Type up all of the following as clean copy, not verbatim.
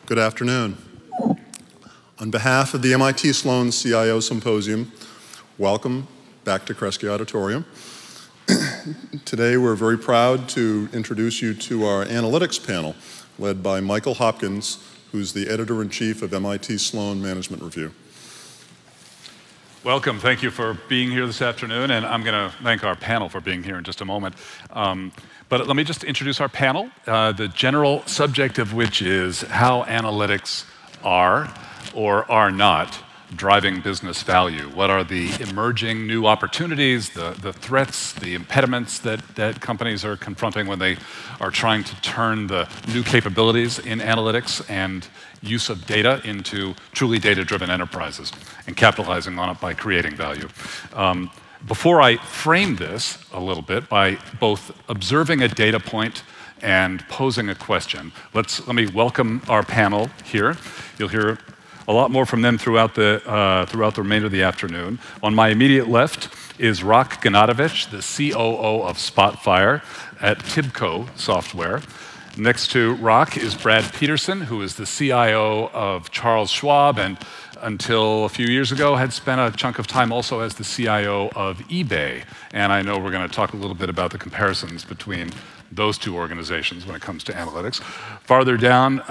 Good afternoon. On behalf of the MIT Sloan CIO Symposium, welcome back to Kresge Auditorium. Today we're very proud to introduce you to our analytics panel, led by Michael Hopkins, who's the editor-in-chief of MIT Sloan Management Review. Welcome. Thank you for being here this afternoon, and I'm going to thank our panel for being here in just a moment. But let me just introduce our panel, the general subject of which is how analytics are or are not driving business value. What are the emerging new opportunities, the threats, the impediments that companies are confronting when they are trying to turn the new capabilities in analytics and use of data into truly data-driven enterprises and capitalizing on it by creating value. Before I frame this a little bit by both observing a data point and posing a question, let me welcome our panel here. You'll hear a lot more from them throughout the remainder of the afternoon. On my immediate left is Rock Ganatovich, the COO of Spotfire at Tibco Software. Next to Rock is Brad Peterson, who is the CIO of Charles Schwab, and until a few years ago had spent a chunk of time also as the CIO of eBay. And I know we're going to talk a little bit about the comparisons between those two organizations when it comes to analytics. Farther down,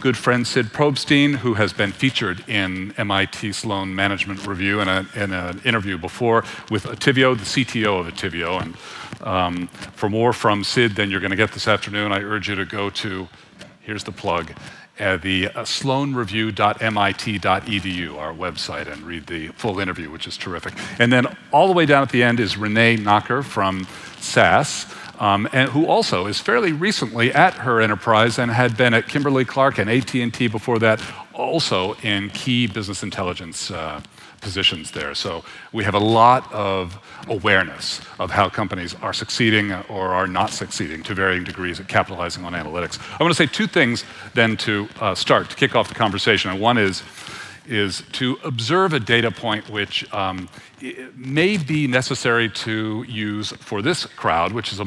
good friend Sid Probstein, who has been featured in MIT Sloan Management Review in an interview before with Ativio, the CTO of Ativio. And for more from Sid than you're going to get this afternoon, I urge you to go to, here's the plug, the sloanreview.mit.edu, our website, and read the full interview, which is terrific. And then all the way down at the end is Renee Knocker from SAS, and who also is fairly recently at her enterprise and had been at Kimberly-Clark and AT&T before that, also in key business intelligence positions there. So we have a lot of awareness of how companies are succeeding or are not succeeding to varying degrees at capitalizing on analytics. I want to say two things then to start, to kick off the conversation. And one is to observe a data point which may be necessary to use for this crowd, which is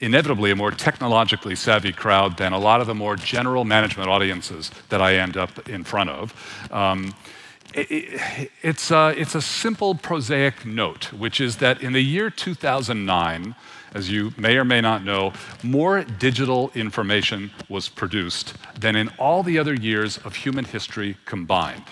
inevitably a more technologically savvy crowd than a lot of the more general management audiences that I end up in front of. It's a simple prosaic note, which is that in the year 2009, as you may or may not know, more digital information was produced than in all the other years of human history combined.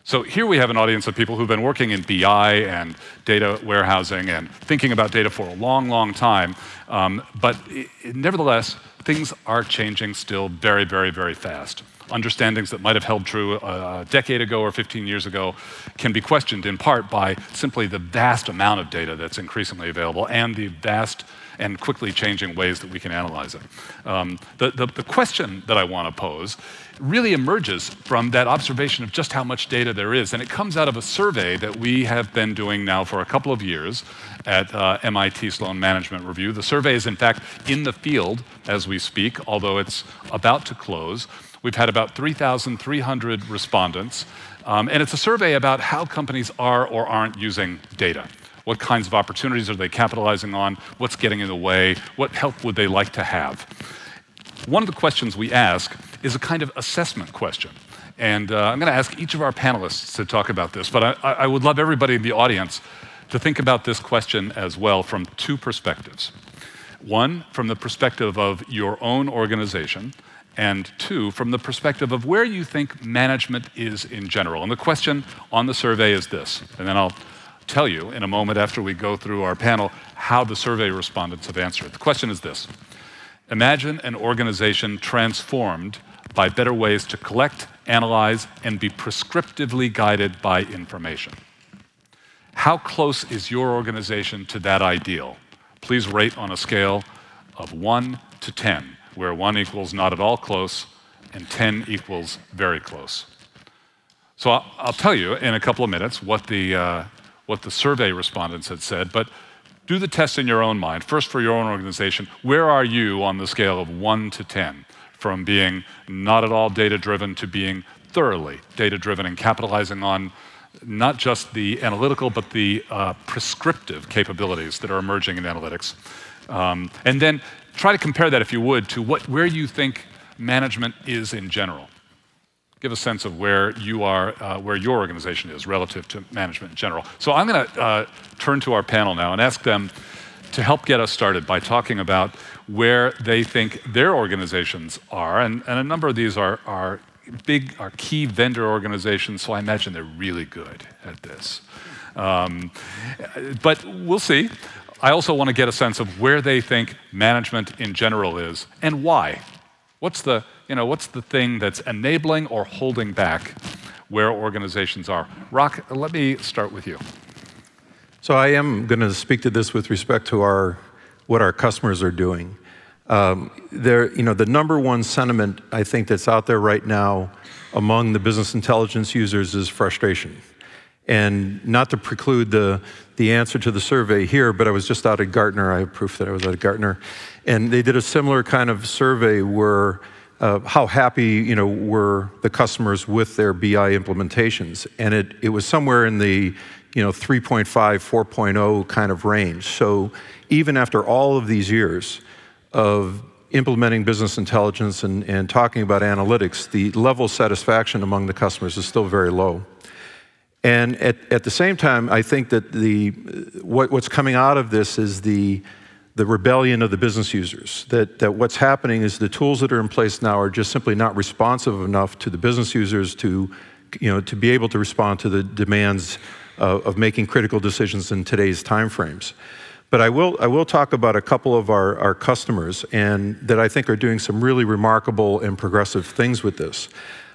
So here we have an audience of people who've been working in BI and data warehousing and thinking about data for a long, long time. But nevertheless, things are changing still very, very, very fast. Understandings that might have held true a decade ago or 15 years ago can be questioned in part by simply the vast amount of data that's increasingly available and the vast and quickly changing ways that we can analyze it. The question that I want to pose really emerges from that observation of just how much data there is, and it comes out of a survey that we have been doing now for a couple of years at MIT Sloan Management Review. The survey is in fact in the field as we speak, although it's about to close. We've had about 3,300 respondents, and it's a survey about how companies are or aren't using data. What kinds of opportunities are they capitalizing on? What's getting in the way? What help would they like to have? One of the questions we ask is a kind of assessment question. And I'm going to ask each of our panelists to talk about this, but I would love everybody in the audience to think about this question as well from two perspectives. One, from the perspective of your own organization, and two, from the perspective of where you think management is in general. And the question on the survey is this, and then I'll tell you in a moment after we go through our panel how the survey respondents have answered. The question is this: imagine an organization transformed by better ways to collect, analyze, and be prescriptively guided by information. How close is your organization to that ideal? Please rate on a scale of 1 to 10. Where 1 equals not at all close and 10 equals very close. So I'll tell you in a couple of minutes what the survey respondents had said, but do the test in your own mind. First, for your own organization, where are you on the scale of 1 to 10, from being not at all data-driven to being thoroughly data-driven and capitalizing on not just the analytical, but the prescriptive capabilities that are emerging in analytics. And then try to compare that, if you would, to where you think management is in general. Give a sense of where you are, where your organization is relative to management in general. So I'm going to turn to our panel now and ask them to help get us started by talking about where they think their organizations are. And a number of these are key vendor organizations, so I imagine they're really good at this. But we'll see. I also want to get a sense of where they think management in general is and why. What's the thing that's enabling or holding back where organizations are? Rock, let me start with you. So I am going to speak to this with respect to what our customers are doing. The number one sentiment I think that's out there right now among the business intelligence users is frustration. And not to preclude the answer to the survey here, but I was just out at Gartner. I have proof that I was at Gartner. And they did a similar kind of survey where how happy were the customers with their BI implementations. And it was somewhere in the 3.5, 4.0 kind of range. So even after all of these years of implementing business intelligence and talking about analytics, the level of satisfaction among the customers is still very low. And at the same time, I think that what's coming out of this is the rebellion of the business users. That what's happening is the tools that are in place now are just simply not responsive enough to the business users to be able to respond to the demands of making critical decisions in today's timeframes. But I will talk about a couple of our customers and that I think are doing some really remarkable and progressive things with this.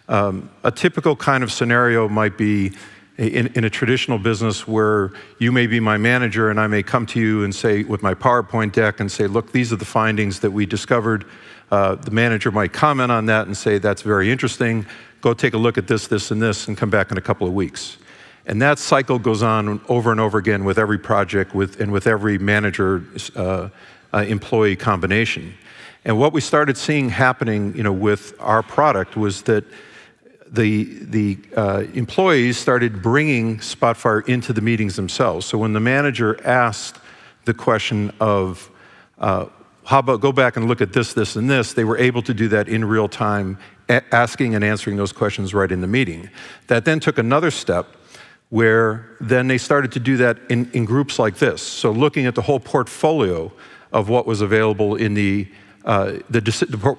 A typical kind of scenario might be in a traditional business where you may be my manager and I may come to you and say, with my PowerPoint deck and say, look, these are the findings that we discovered. The manager might comment on that and say, that's very interesting. Go take a look at this, this, and this, and come back in a couple of weeks. And that cycle goes on over and over again with every project and with every manager employee combination. And what we started seeing happening with our product was that the employees started bringing Spotfire into the meetings themselves. So when the manager asked the question of, how about go back and look at this, this, and this, they were able to do that in real time, asking and answering those questions right in the meeting. That then took another step where then they started to do that in groups like this. So looking at the whole portfolio of what was available in the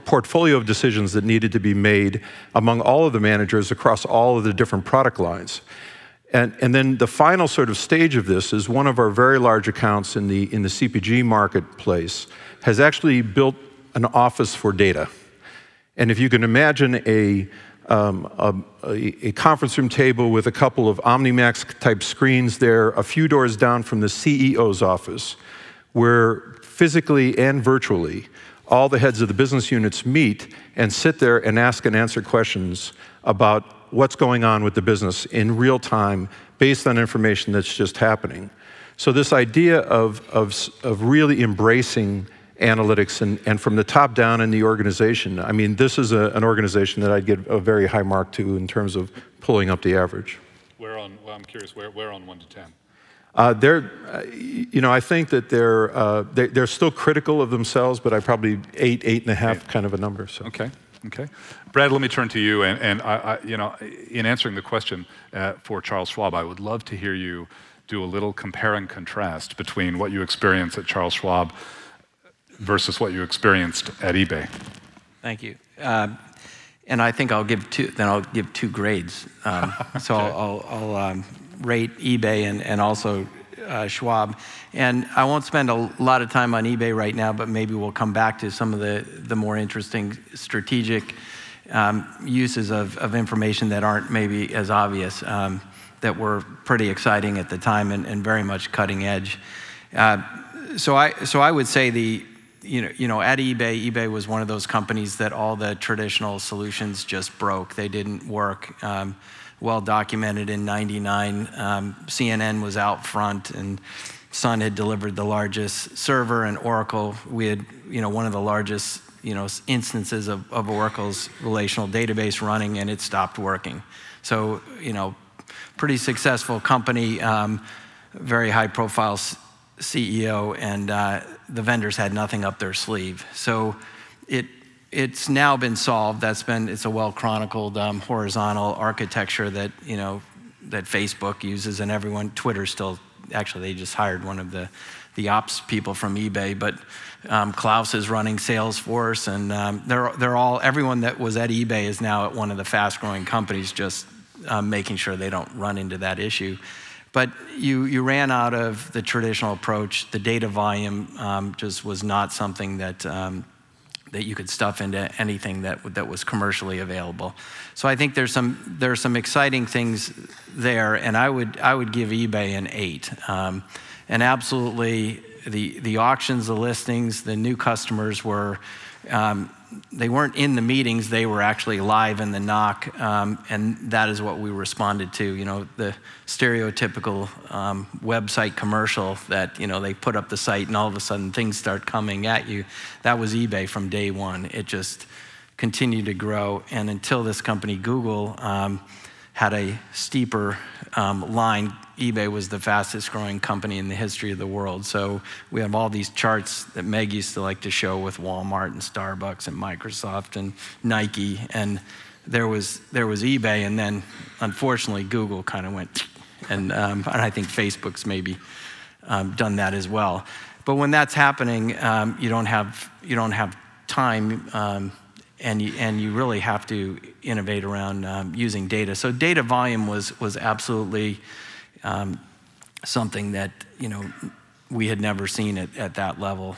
portfolio of decisions that needed to be made among all of the managers across all of the different product lines. And then the final sort of stage of this is one of our very large accounts in the CPG marketplace has actually built an office for data. And if you can imagine a conference room table with a couple of OmniMax type screens there, a few doors down from the CEO's office, where physically and virtually all the heads of the business units meet and sit there and ask and answer questions about what's going on with the business in real time based on information that's just happening. So this idea of really embracing analytics and from the top down in the organization, I mean, this is an organization that I'd give a very high mark to in terms of pulling up the average. I'm curious, where on 1 to 10? I think that they're still critical of themselves, but I probably 8.5 kind of a number. So. Okay. Brad, let me turn to you, and I in answering the question for Charles Schwab, I would love to hear you do a little compare and contrast between what you experience at Charles Schwab versus what you experienced at eBay. Thank you. And I think I'll give two grades. So I'll rate eBay and also Schwab. And I won't spend a lot of time on eBay right now, but maybe we'll come back to some of the more interesting strategic uses of information that aren't maybe as obvious, that were pretty exciting at the time and very much cutting edge. So I would say at eBay was one of those companies that all the traditional solutions just broke. They didn't work. Well documented in '99. CNN was out front, and Sun had delivered the largest server, and Oracle, we had one of the largest instances of Oracle's relational database running, and it stopped working. So pretty successful company, very high profile CEO, and the vendors had nothing up their sleeve. So it's now been solved. It's a well-chronicled horizontal architecture that, that Facebook uses, and Twitter still, actually they just hired one of the ops people from eBay, but Klaus is running Salesforce, and everyone that was at eBay is now at one of the fast-growing companies, just making sure they don't run into that issue. But you ran out of the traditional approach. The data volume just was not something that you could stuff into anything that was commercially available. So I think there's some exciting things there, and I would give eBay an 8. And absolutely, the auctions, the listings, the new customers were, they weren't in the meetings, they were actually live in the knock, and that is what we responded to. The stereotypical website commercial that, they put up the site and all of a sudden things start coming at you. That was eBay from day one. It just continued to grow, and until this company, Google, had a steeper line, eBay was the fastest growing company in the history of the world. So we have all these charts that Meg used to like to show with Walmart and Starbucks and Microsoft and Nike, and there was eBay, and then unfortunately Google kind of went, and I think Facebook's maybe done that as well. But when that's happening, you don't have time. And you really have to innovate around using data. So data volume was absolutely something that we had never seen at that level.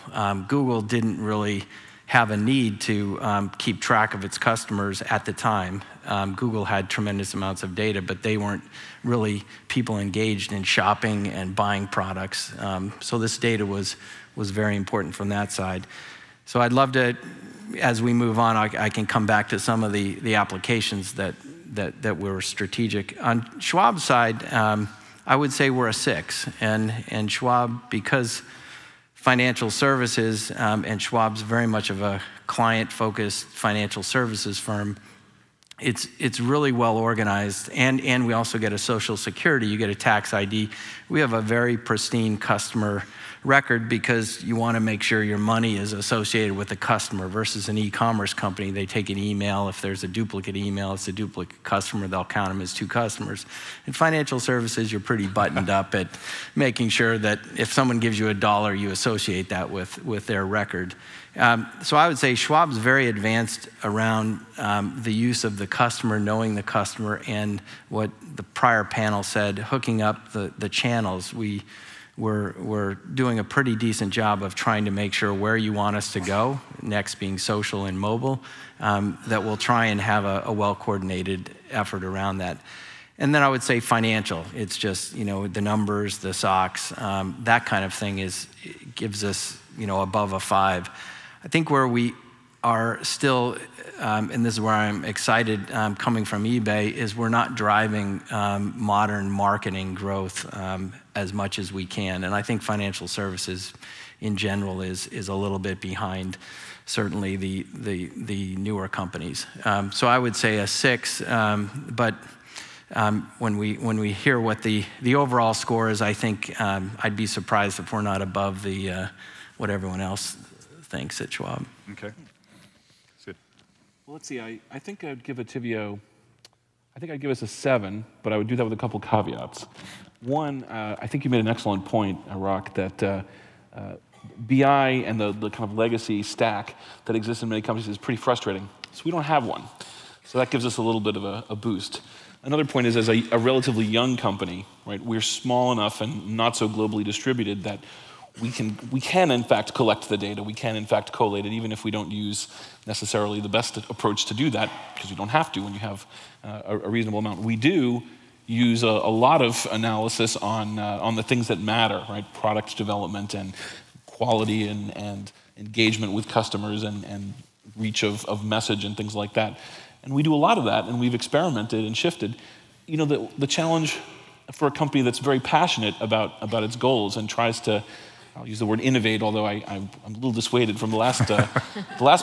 Google didn't really have a need to keep track of its customers at the time. Google had tremendous amounts of data, but they weren't really people engaged in shopping and buying products. So this data was very important from that side. So I'd love to, as we move on, I can come back to some of the applications that were strategic. On Schwab's side, I would say we're a 6. And Schwab, because financial services, and Schwab's very much of a client-focused financial services firm, it's really well organized. And we also get a social security, you get a tax ID. We have a very pristine customer record because you want to make sure your money is associated with the customer versus an e-commerce company. They take an email. If there's a duplicate email, it's a duplicate customer. They'll count them as 2 customers. In financial services, you're pretty buttoned up at making sure that if someone gives you $1, you associate that with their record. So I would say Schwab's very advanced around the use of the customer, knowing the customer, and what the prior panel said, hooking up the channels. We're doing a pretty decent job of trying to make sure where you want us to go, next being social and mobile, that we'll try and have a well-coordinated effort around that. And then I would say financial. It's just, the numbers, the SOX, that kind of thing gives us, above a 5. I think where we are still, and this is where I'm excited coming from eBay, is we're not driving modern marketing growth as much as we can. And I think financial services in general is a little bit behind certainly the newer companies. So I would say a 6, but when we hear what the overall score is, I think I'd be surprised if we're not above what everyone else thinks at Schwab. Okay. Well, let's see. I think I'd give Ativio, I think I'd give us a 7, but I would do that with a couple caveats. One, I think you made an excellent point, Rock, that BI and the kind of legacy stack that exists in many companies is pretty frustrating. So we don't have one. So that gives us a little bit of a boost. Another point is, as a relatively young company, right, we're small enough and not so globally distributed that we can in fact collect the data, we can in fact collate it, even if we don't use necessarily the best approach to do that, because you don't have to when you have a reasonable amount. We do use a lot of analysis on the things that matter, right? Product development and quality and engagement with customers and reach of message and things like that. And we do a lot of that, and we've experimented and shifted. The challenge for a company that's very passionate about its goals and tries to, I'll use the word innovate, although I'm a little dissuaded from the last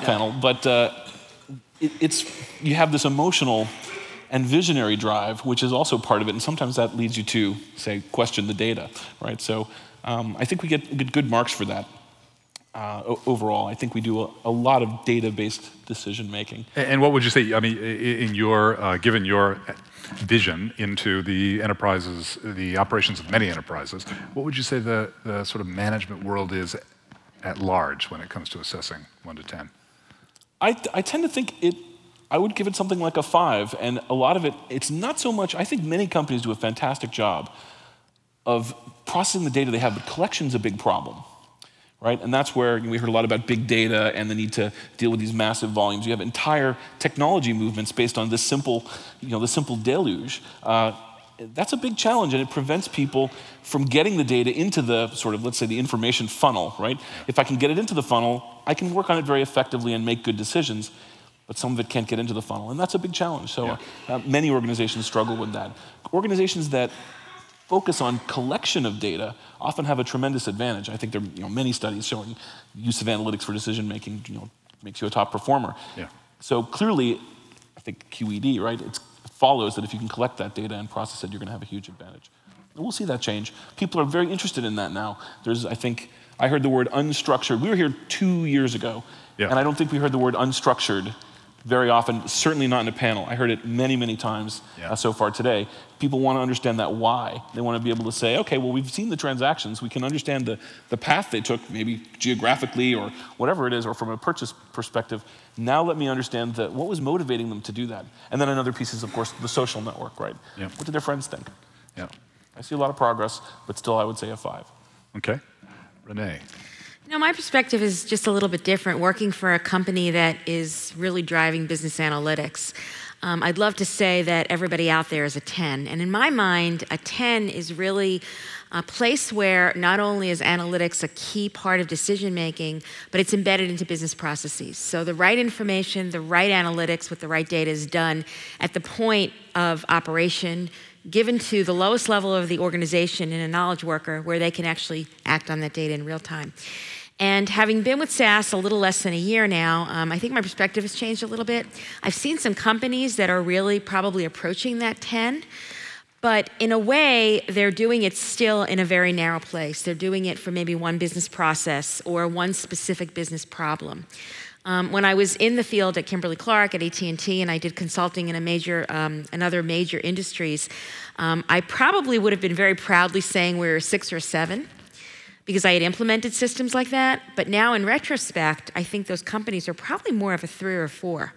panel, but you have this emotional and visionary drive, which is also part of it, and sometimes that leads you to, say, question the data, right? So I think we get good marks for that. overall. I think we do a lot of data-based decision making. And what would you say, I mean, in your, given your vision into the enterprises, the operations of many enterprises, what would you say the sort of management world is at large when it comes to assessing 1 to 10? I tend to think I would give it something like a 5, and a lot of it's not so much, I think many companies do a fantastic job of processing the data they have, but collection's a big problem, right? And that's where we heard a lot about big data and the need to deal with these massive volumes. You have entire technology movements based on this simple, the simple deluge. That's a big challenge, and it prevents people from getting the data into the sort of, let's say, the information funnel, right? If I can get it into the funnel, I can work on it very effectively and make good decisions, but some of it can't get into the funnel, and that's a big challenge. So many organizations struggle with that. Organizations that focus on collection of data often have a tremendous advantage. I think there are many studies showing use of analytics for decision making makes you a top performer. Yeah. So clearly, I think QED, right? It follows that if you can collect that data and process it, you're going to have a huge advantage. And we'll see that change. People are very interested in that now. I heard the word unstructured. We were here 2 years ago, and I don't think we heard the word unstructured very often, certainly not in a panel. I heard it many, many times so far today. People want to understand that why. They want to be able to say, okay, well, we've seen the transactions. We can understand the path they took, maybe geographically or whatever it is, or from a purchase perspective. Now let me understand what was motivating them to do that. And then another piece is, of course, the social network, right? Yeah. What do their friends think? Yeah. I see a lot of progress, but still I would say a 5. Okay. Renee. My perspective is just a little bit different, working for a company that is really driving business analytics. I'd love to say that everybody out there is a 10. And in my mind, a 10 is really a place where not only is analytics a key part of decision making, but it's embedded into business processes. So the right information, the right analytics with the right data is done at the point of operation, given to the lowest level of the organization in a knowledge worker where they can actually act on that data in real time. And having been with SAS a little less than a year now, I think my perspective has changed a little bit. I've seen some companies that are really probably approaching that 10, but in a way, they're doing it still in a very narrow place. They're doing it for maybe one business process or one specific business problem. When I was in the field at Kimberly-Clark, at AT&T, and I did consulting in another major industries, I probably would have been very proudly saying we were 6 or 7 because I had implemented systems like that. But now in retrospect, I think those companies are probably more of a 3 or 4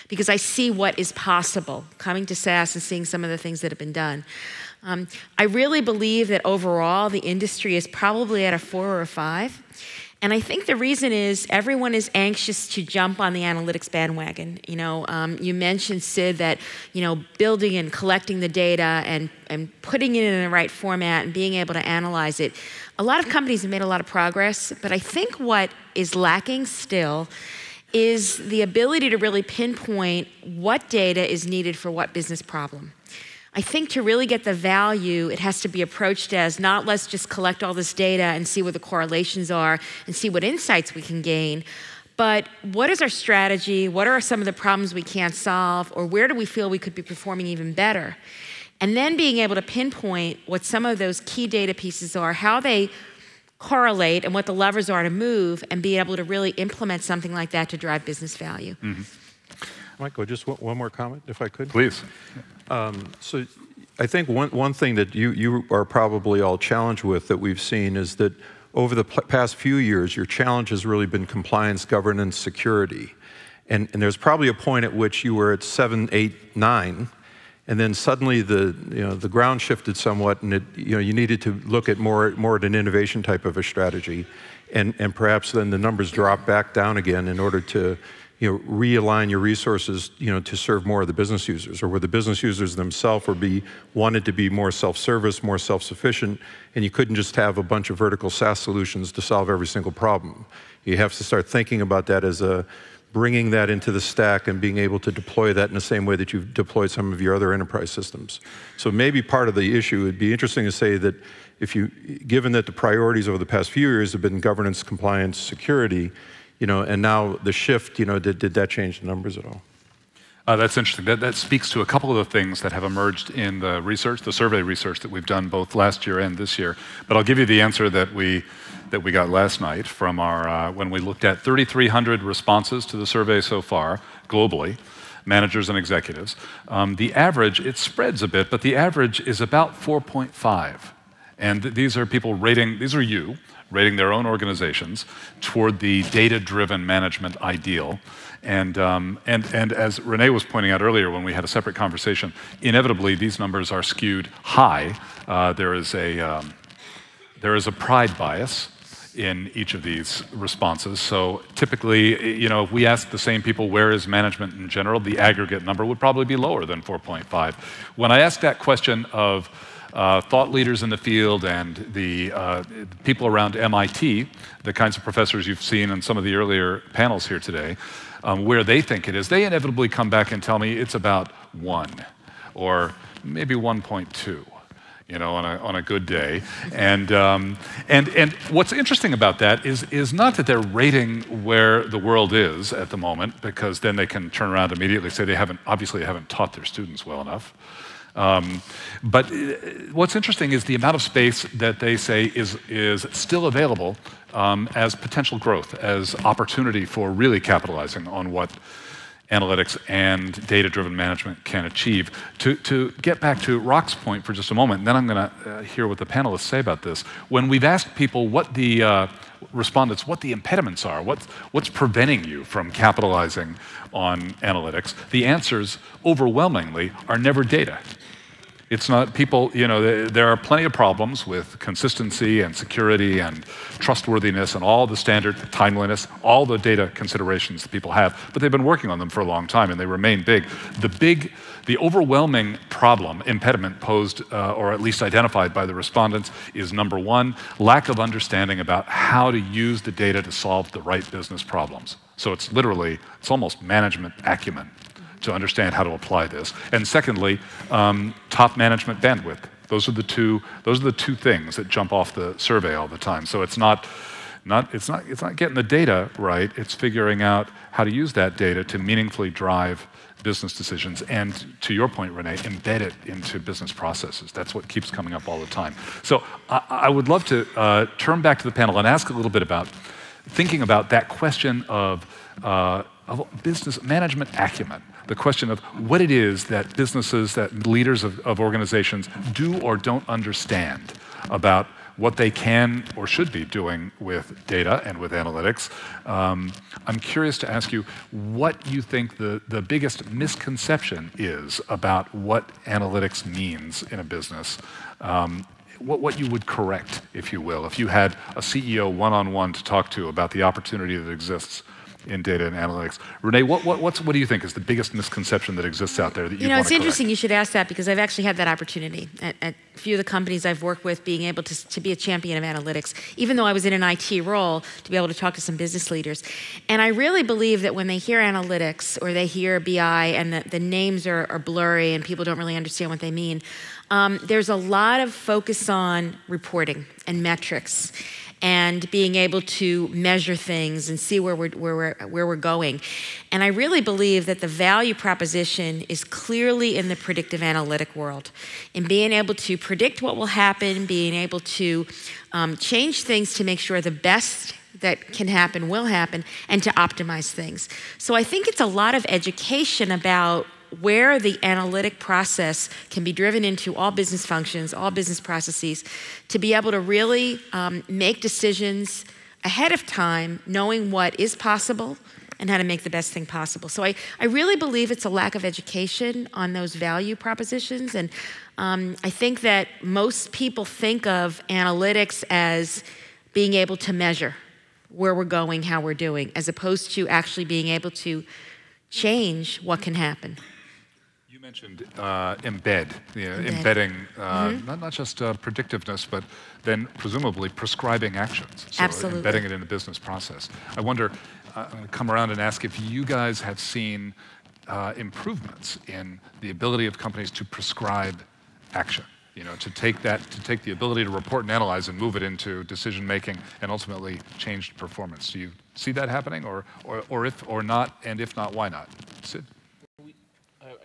because I see what is possible coming to SAS and seeing some of the things that have been done. I really believe that overall the industry is probably at a 4 or a 5. And I think the reason is everyone is anxious to jump on the analytics bandwagon. You mentioned, Sid, that building and collecting the data and putting it in the right format and being able to analyze it. A lot of companies have made a lot of progress, but I think what is lacking still is the ability to really pinpoint what data is needed for what business problem. I think to really get the value, it has to be approached as not let's just collect all this data and see what the correlations are and see what insights we can gain, but what is our strategy? What are some of the problems we can't solve? Or where do we feel we could be performing even better? And then being able to pinpoint what some of those key data pieces are, how they correlate and what the levers are to move, and be able to really implement something like that to drive business value. Mm-hmm. Michael, just one more comment, if I could. Please. So I think one thing that you are probably all challenged with that we've seen is that over the past few years, your challenge has really been compliance, governance, security. And there's probably a point at which you were at 7, 8, 9, and then suddenly the ground shifted somewhat, and you needed to look at more at an innovation type of a strategy, and perhaps then the numbers drop back down again in order to realign your resources, to serve more of the business users, or where the business users themselves wanted to be more self-service, more self-sufficient, and you couldn't just have a bunch of vertical SaaS solutions to solve every single problem. You have to start thinking about that as bringing that into the stack and being able to deploy that in the same way that you've deployed some of your other enterprise systems. So maybe part of the issue would be interesting to say that given that the priorities over the past few years have been governance, compliance, security, and now the shift, did that change the numbers at all? That's interesting. That speaks to a couple of the things that have emerged in the research, the survey research that we've done both last year and this year. But I'll give you the answer that we got last night from our when we looked at 3,300 responses to the survey so far globally, managers and executives. The average, it spreads a bit, but the average is about 4.5. And these are people rating, these are you, rating their own organizations toward the data-driven management ideal. And as Renee was pointing out earlier when we had a separate conversation, inevitably these numbers are skewed high. There is a pride bias in each of these responses. So typically, you know, if we ask the same people where is management in general, the aggregate number would probably be lower than 4.5. When I ask that question of thought leaders in the field and the people around MIT, the kinds of professors you've seen in some of the earlier panels here today, where they think it is, they inevitably come back and tell me it's about 1 or maybe 1.2. You know, on a good day, and what's interesting about that is not that they're rating where the world is at the moment, because then they can turn around immediately and say they obviously haven't taught their students well enough. But what's interesting is the amount of space that they say is still available as potential growth, as opportunity for really capitalizing on what analytics and data-driven management can achieve. To get back to Rock's point for just a moment, and then I'm going to hear what the panelists say about this. When we've asked people what the respondents, what the impediments are, what's preventing you from capitalizing on analytics, the answers overwhelmingly are never data. It's not people, you know, there are plenty of problems with consistency and security and trustworthiness and all the standard timeliness, all the data considerations that people have, but they've been working on them for a long time and they remain big. The overwhelming problem, impediment posed, or at least identified by the respondents, is number one, lack of understanding about how to use the data to solve the right business problems. So it's almost management acumen to understand how to apply this. And secondly, top management bandwidth. Those are the two things that jump off the survey all the time. So it's not getting the data right, it's figuring out how to use that data to meaningfully drive business decisions and, to your point, Renee, embed it into business processes. That's what keeps coming up all the time. So I would love to turn back to the panel and ask a little bit about thinking about that question of business management acumen, the question of what it is that businesses, that leaders of organizations do or don't understand about what they can or should be doing with data and with analytics. I'm curious to ask you what you think the biggest misconception is about what analytics means in a business. What you would correct, if you will, if you had a CEO one-on-one to talk to about the opportunity that exists in data and analytics. Renee, what do you think is the biggest misconception that exists out there that you want to correct? It's interesting you should ask that, because I've actually had that opportunity at a few of the companies I've worked with, being able to be a champion of analytics, even though I was in an IT role, to be able to talk to some business leaders. And I really believe that when they hear analytics or they hear BI and the names are blurry and people don't really understand what they mean, there's a lot of focus on reporting and metrics and being able to measure things and see where we're going. And I really believe that the value proposition is clearly in the predictive analytic world, in being able to predict what will happen, being able to change things to make sure the best that can happen will happen, and to optimize things. So I think it's a lot of education about where the analytic process can be driven into all business functions, all business processes, to be able to really make decisions ahead of time, knowing what is possible and how to make the best thing possible. So I really believe it's a lack of education on those value propositions. And I think that most people think of analytics as being able to measure where we're going, how we're doing, as opposed to actually being able to change what can happen. You mentioned embedding, not just predictiveness, but then presumably prescribing actions. So Absolutely. Embedding it in the business process. I wonder, I'm going to come around and ask if you guys have seen improvements in the ability of companies to prescribe action. You know, to take the ability to report and analyze and move it into decision making and ultimately changed performance. Do you see that happening, or if not, and if not, why not? Sid?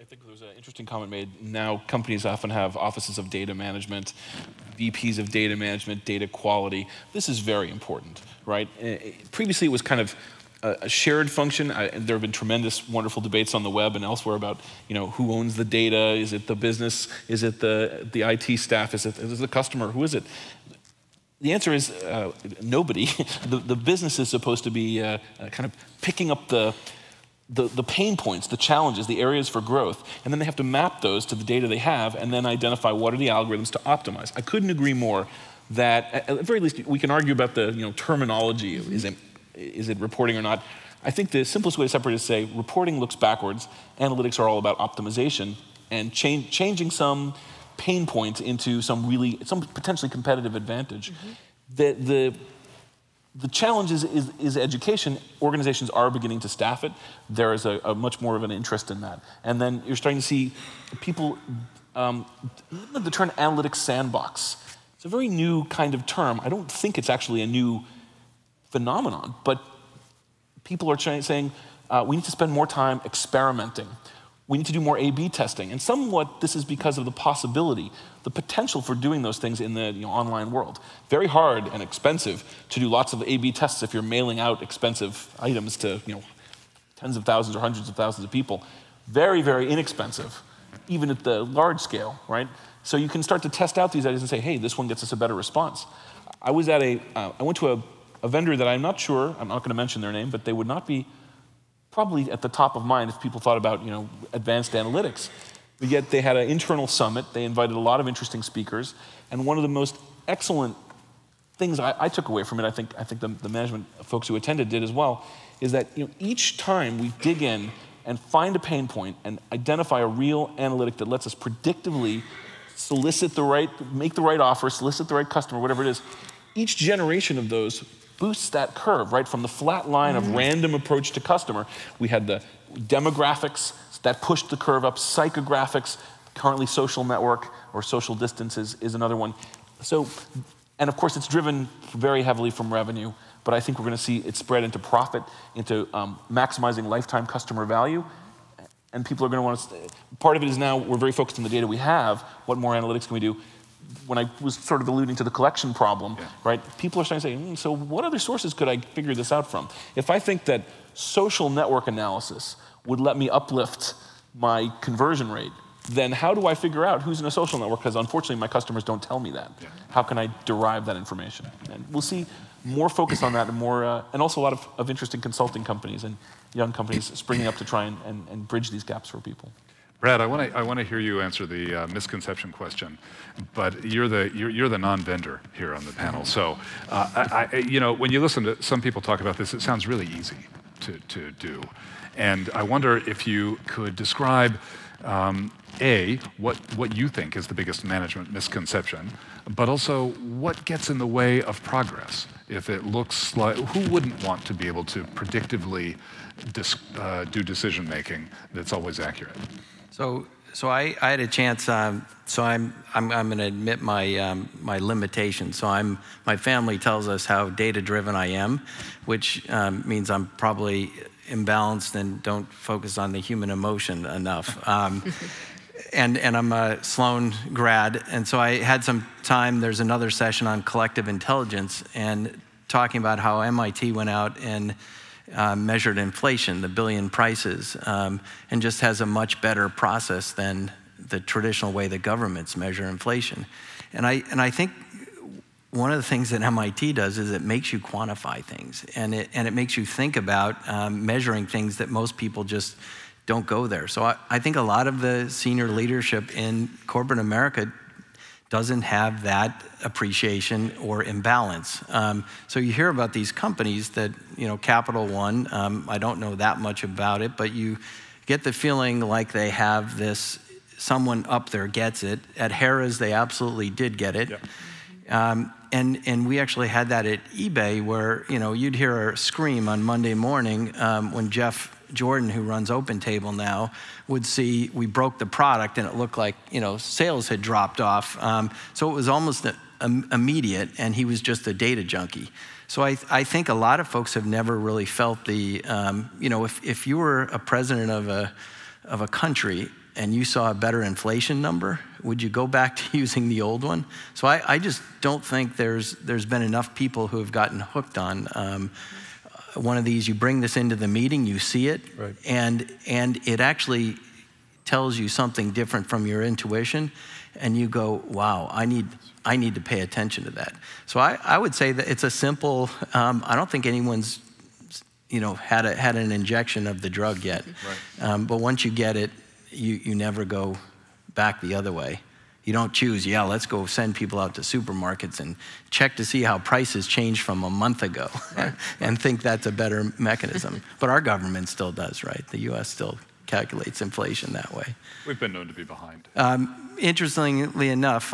I think there was an interesting comment made. Now companies often have offices of data management, VPs of data management, data quality. This is very important, right? Previously it was kind of a shared function. There have been tremendous, wonderful debates on the web and elsewhere about, who owns the data? Is it the business? Is it the IT staff? Is it the customer? Who is it? The answer is nobody. The business is supposed to be kind of picking up the pain points, the challenges, the areas for growth, and then they have to map those to the data they have and then identify what are the algorithms to optimize. I couldn't agree more that, at the very least, we can argue about the terminology. Is it reporting or not? I think the simplest way to separate is to say reporting looks backwards, analytics are all about optimization, and changing some pain point into some potentially competitive advantage. Mm-hmm. The challenge is education. Organizations are beginning to staff it. There is a much more of an interest in that. And then you're starting to see people, the term analytics sandbox. It's a very new kind of term. I don't think it's actually a new phenomenon, but people are saying we need to spend more time experimenting. We need to do more A/B testing, and somewhat this is because of the possibility, the potential for doing those things in the online world. Very hard and expensive to do lots of A/B tests if you're mailing out expensive items to tens of thousands or hundreds of thousands of people. Very, very inexpensive, even at the large scale, right? So you can start to test out these ideas and say, hey, this one gets us a better response. I was at I went to a vendor that I'm not sure, I'm not going to mention their name, but they would not be probably at the top of mind if people thought about advanced analytics. But yet they had an internal summit. They invited a lot of interesting speakers, and one of the most excellent things I took away from it, I think the management folks who attended did as well, is that each time we dig in and find a pain point and identify a real analytic that lets us predictively make the right offer, solicit the right customer, whatever it is, each generation of those boosts that curve, right? From the flat line of random approach to customer, we had the demographics that pushed the curve up, psychographics, currently social network or social distance is another one. So, and of course it's driven very heavily from revenue, but I think we're going to see it spread into profit, into maximizing lifetime customer value, and people are going to want to, part of it is now we're very focused on the data we have, what more analytics can we do? When I was sort of alluding to the collection problem, right? People are starting to say, so what other sources could I figure this out from? If I think that social network analysis would let me uplift my conversion rate, then how do I figure out who's in a social network? Because unfortunately, my customers don't tell me that. Yeah. How can I derive that information? And we'll see more focus on that and more, and also a lot of interesting consulting companies and young companies springing up to try and bridge these gaps for people. Brad, I want to hear you answer the misconception question, but you're the non-vendor here on the panel. So, when you listen to some people talk about this, it sounds really easy to do, and I wonder if you could describe what you think is the biggest management misconception, but also what gets in the way of progress. If it looks like, who wouldn't want to be able to predictively do decision making that's always accurate? So I had a chance. So I'm going to admit my limitations. So my family tells us how data driven I am, which means I'm probably imbalanced and don't focus on the human emotion enough. And I'm a Sloan grad, and so I had some time. There's another session on collective intelligence and talking about how MIT went out and measured inflation, the billion prices, and just has a much better process than the traditional way that governments measure inflation. And I think one of the things that MIT does is it makes you quantify things, and it makes you think about measuring things that most people just don't go there. So I think a lot of the senior leadership in corporate America doesn't have that appreciation or imbalance. So you hear about these companies that, Capital One, I don't know that much about it, but you get the feeling like they have this, someone up there gets it. At Harrah's, they absolutely did get it. Yep. And we actually had that at eBay where, you'd hear a scream on Monday morning when Jeff Jordan, who runs OpenTable now, would see we broke the product and it looked like, sales had dropped off. So it was almost immediate, and he was just a data junkie. So I think a lot of folks have never really felt the, if you were a president of a country and you saw a better inflation number, would you go back to using the old one? So I just don't think there's been enough people who have gotten hooked on one of these. You bring this into the meeting, you see it, right, and it actually tells you something different from your intuition, and you go, wow, I need to pay attention to that. So I would say that it's a simple, I don't think anyone's had an injection of the drug yet. right. But once you get it, you never go back the other way. You don't choose, yeah, let's go send people out to supermarkets and check to see how prices changed from a month ago, right, and think that's a better mechanism. But our government still does, right? The US still calculates inflation that way. We've been known to be behind. Interestingly enough,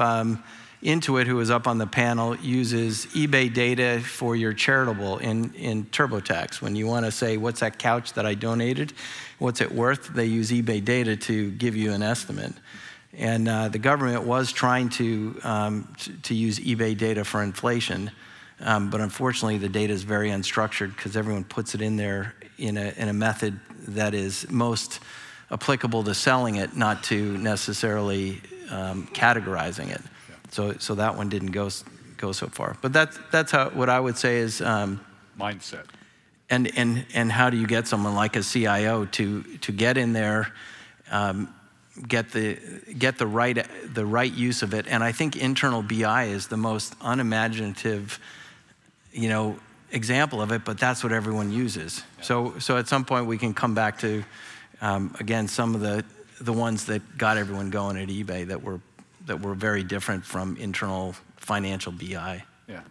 Intuit, who was up on the panel, uses eBay data for your charitable in TurboTax. When you want to say, what's that couch that I donated? What's it worth? They use eBay data to give you an estimate. And the government was trying to use eBay data for inflation, but unfortunately the data is very unstructured because everyone puts it in there in a method that is most applicable to selling it, not to necessarily categorizing it. So that one didn't go so far. But that's what I would say is mindset. And how do you get someone like a CIO to get in there, get the right use of it? And I think internal BI is the most unimaginative, example of it. But that's what everyone uses. Yeah. So at some point we can come back to again some of the ones that got everyone going at eBay that were very different from internal financial BI. Yeah.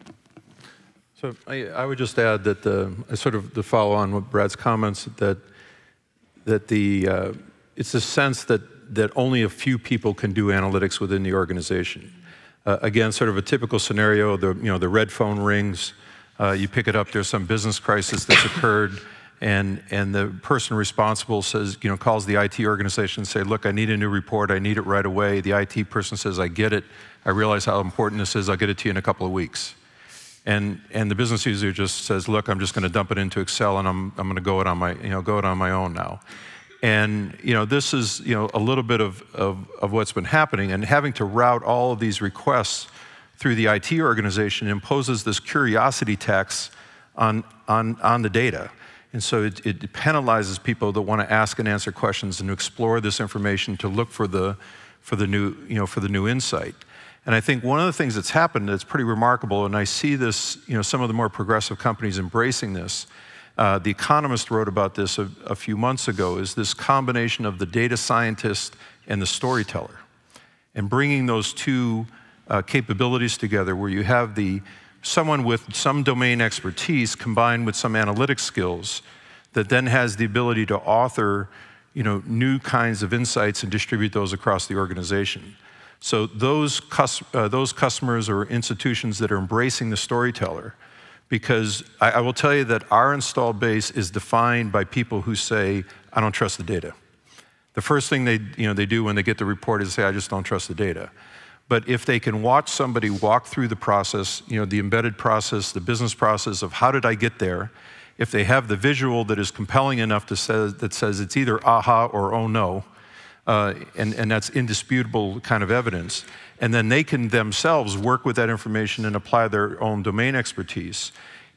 So I would just add that to follow on with Brad's comments, that it's a sense that only a few people can do analytics within the organization. Again, sort of a typical scenario, the red phone rings, you pick it up, there's some business crisis that's occurred, and the person responsible says, calls the IT organization and say, look, I need a new report, I need it right away. The IT person says, I get it, I realize how important this is, I'll get it to you in a couple of weeks. And the business user just says, look, I'm just going to dump it into Excel, and I'm going to go it on my own now. And this is a little bit of what's been happening, and having to route all of these requests through the IT organization imposes this curiosity tax on the data. And so it penalizes people that want to ask and answer questions and to explore this information, to look for the new insight. And I think one of the things that's happened that's pretty remarkable, and I see this, some of the more progressive companies embracing this. The Economist wrote about this a few months ago, is this combination of the data scientist and the storyteller. And bringing those two capabilities together, where you have someone with some domain expertise combined with some analytic skills that then has the ability to author new kinds of insights and distribute those across the organization. So those customers or institutions that are embracing the storyteller, because I will tell you that our installed base is defined by people who say, I don't trust the data. The first thing they do when they get the report is say, I just don't trust the data. But if they can watch somebody walk through the process, the embedded process, the business process of how did I get there, if they have the visual that is compelling enough that says it's either aha or oh no, and that's indisputable kind of evidence, and then they can themselves work with that information and apply their own domain expertise.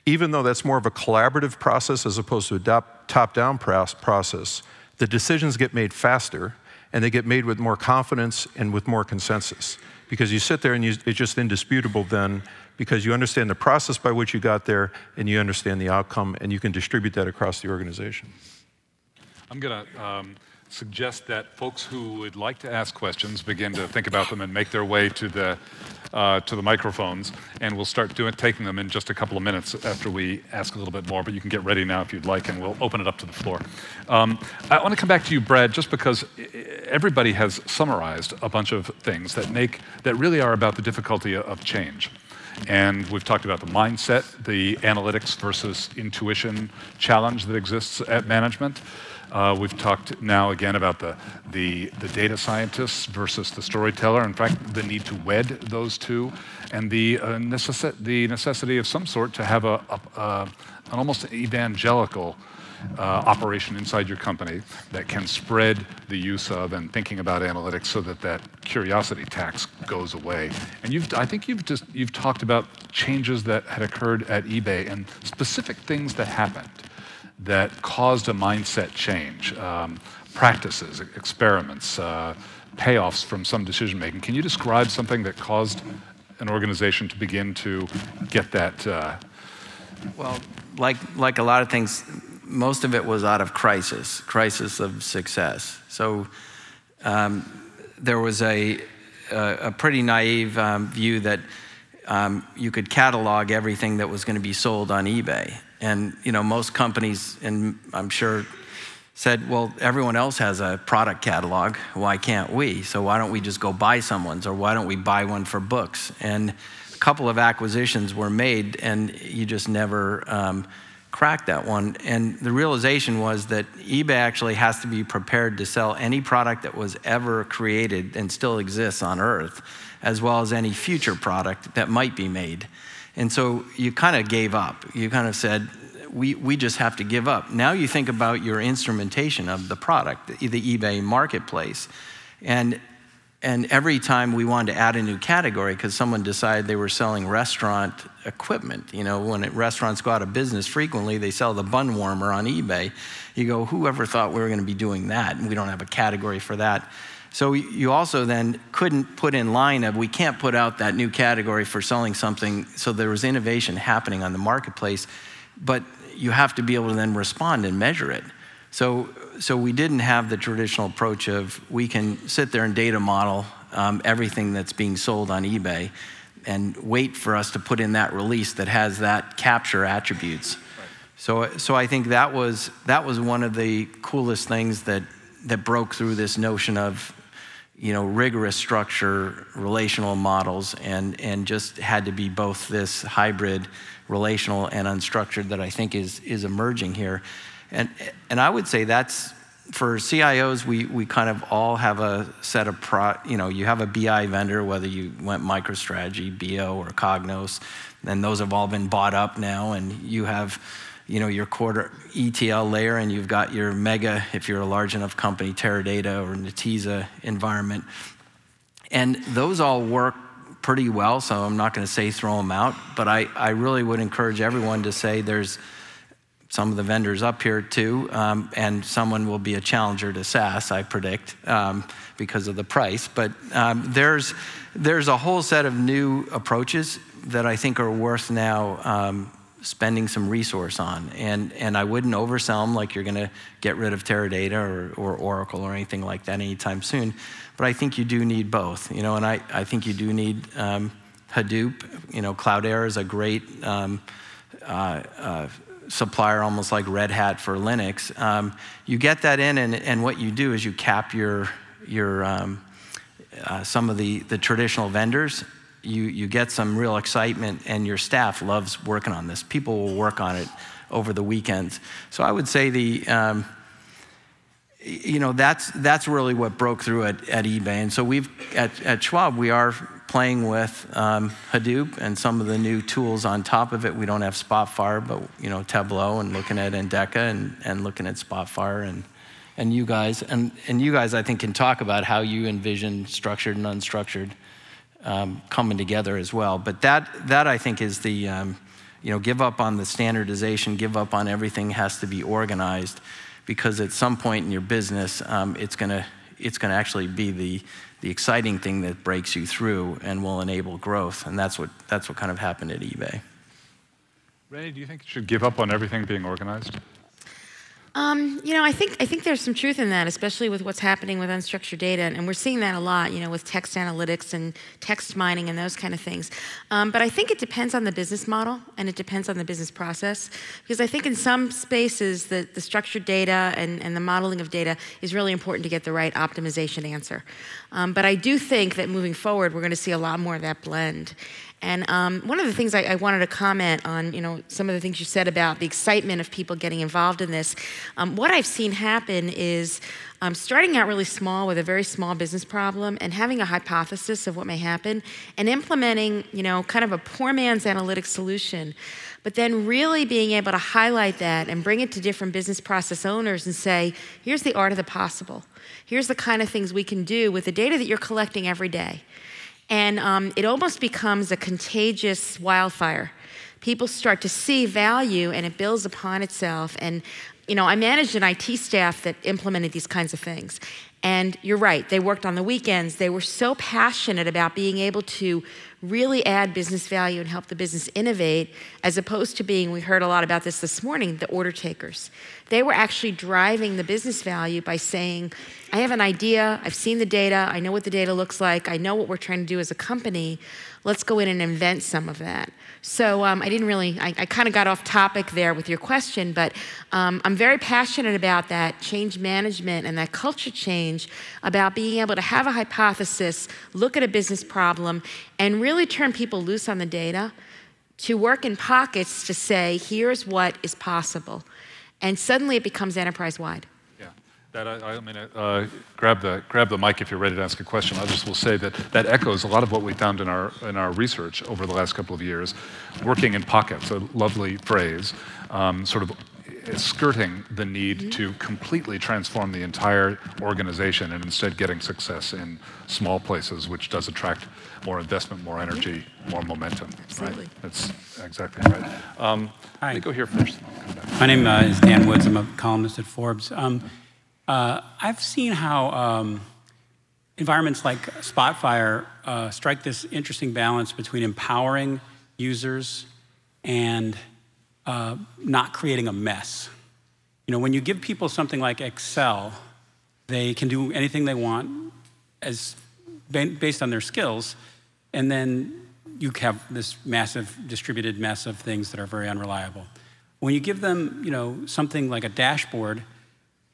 Even though that's more of a collaborative process as opposed to a top-down process, the decisions get made faster, and they get made with more confidence and with more consensus. Because you sit there and it's just indisputable then, because you understand the process by which you got there, and you understand the outcome, and you can distribute that across the organization. I'm going to suggest that folks who would like to ask questions begin to think about them and make their way to the microphones, and we'll start taking them in just a couple of minutes after we ask a little bit more, but you can get ready now if you'd like, and we'll open it up to the floor. I want to come back to you, Brad, just because everybody has summarized a bunch of things that really are about the difficulty of change. And we've talked about the mindset, the analytics versus intuition challenge that exists at management. We've talked now again about the data scientists versus the storyteller. In fact, the need to wed those two, and the necessity of some sort to have an almost evangelical operation inside your company that can spread the use of and thinking about analytics so that that curiosity tax goes away. And I think you've talked about changes that had occurred at eBay and specific things that happened that caused a mindset change, practices, experiments, payoffs from some decision making. Can you describe something that caused an organization to begin to get that? Well, like a lot of things, most of it was out of crisis of success. So there was a pretty naive view that you could catalog everything that was going to be sold on eBay. And most companies, and I'm sure, said, well, everyone else has a product catalog. Why can't we? So why don't we just go buy someone's, or why don't we buy one for books? And a couple of acquisitions were made, and you just never cracked that one. And the realization was that eBay actually has to be prepared to sell any product that was ever created and still exists on Earth, as well as any future product that might be made. And so you kind of gave up. You kind of said, we just have to give up. Now you think about your instrumentation of the product, the eBay marketplace. And every time we wanted to add a new category, because someone decided they were selling restaurant equipment. When restaurants go out of business frequently, they sell the bun warmer on eBay. You go, whoever thought we were going to be doing that? And we don't have a category for that. So you also then couldn't put in line of, we can't put out that new category for selling something. So there was innovation happening on the marketplace, but you have to be able to then respond and measure it. So we didn't have the traditional approach of, we can sit there and data model everything that's being sold on eBay and wait for us to put in that release that has that capture attributes. Right. So I think that was one of the coolest things that broke through this notion of rigorous structure, relational models, and just had to be both this hybrid relational and unstructured that I think is emerging here. And I would say that's, for CIOs, we kind of all have a set of, you have a BI vendor, whether you went MicroStrategy, BO, or Cognos, and those have all been bought up now, and you have your quarter ETL layer, and you've got your mega, if you're a large enough company, Teradata or Netezza environment. And those all work pretty well, so I'm not going to say throw them out, but I really would encourage everyone to say there's some of the vendors up here too, and someone will be a challenger to SaaS, I predict, because of the price. But there's a whole set of new approaches that I think are worth now spending some resource on. And I wouldn't oversell them like you're going to get rid of Teradata or Oracle or anything like that anytime soon. But I think you do need both, and I think you do need Hadoop. Cloudera is a great supplier, almost like Red Hat for Linux. You get that in, and what you do is you cap your some of the traditional vendors. You get some real excitement, and your staff loves working on this. People will work on it over the weekends. So I would say that's really what broke through at eBay. And so at Schwab, we are playing with Hadoop and some of the new tools on top of it. We don't have Spotfire, but Tableau, and looking at Endeca and looking at Spotfire and you guys. And you guys, I think, can talk about how you envision structured and unstructured coming together as well. But that I think is the, give up on the standardization, give up on everything has to be organized, because at some point in your business, it's gonna actually be the exciting thing that breaks you through and will enable growth. And that's what kind of happened at eBay. Rennie, do you think you should give up on everything being organized? I think there's some truth in that, especially with what's happening with unstructured data, and we're seeing that a lot, with text analytics and text mining and those kind of things. But I think it depends on the business model, and it depends on the business process, because I think in some spaces the structured data and the modeling of data is really important to get the right optimization answer. But I do think that moving forward, we're going to see a lot more of that blend. And one of the things I wanted to comment on, some of the things you said about the excitement of people getting involved in this. What I've seen happen is starting out really small with a very small business problem and having a hypothesis of what may happen and implementing, kind of a poor man's analytic solution, but then really being able to highlight that and bring it to different business process owners and say, here's the art of the possible. Here's the kind of things we can do with the data that you're collecting every day. And it almost becomes a contagious wildfire. People start to see value and it builds upon itself. And I managed an IT staff that implemented these kinds of things. And you're right, they worked on the weekends. They were so passionate about being able to really add business value and help the business innovate, as opposed to being, we heard a lot about this morning, the order takers. They were actually driving the business value by saying, I have an idea, I've seen the data, I know what the data looks like, I know what we're trying to do as a company, let's go in and invent some of that. So I kind of got off topic there with your question, but I'm very passionate about that change management and that culture change, about being able to have a hypothesis, look at a business problem, and really turn people loose on the data to work in pockets to say, here's what is possible. And suddenly it becomes enterprise-wide. Grab the mic if you're ready to ask a question. I just will say that echoes a lot of what we found in our research over the last couple of years. Working in pockets, a lovely phrase, sort of skirting the need to completely transform the entire organization and instead getting success in small places, which does attract more investment, more energy, more momentum. Absolutely. Right? That's exactly right. Let me go here first. My name is Dan Woods. I'm a columnist at Forbes. I've seen how environments like Spotfire strike this interesting balance between empowering users and not creating a mess. When you give people something like Excel, they can do anything they want based on their skills, and then you have this massive distributed mess of things that are very unreliable. When you give them, something like a dashboard,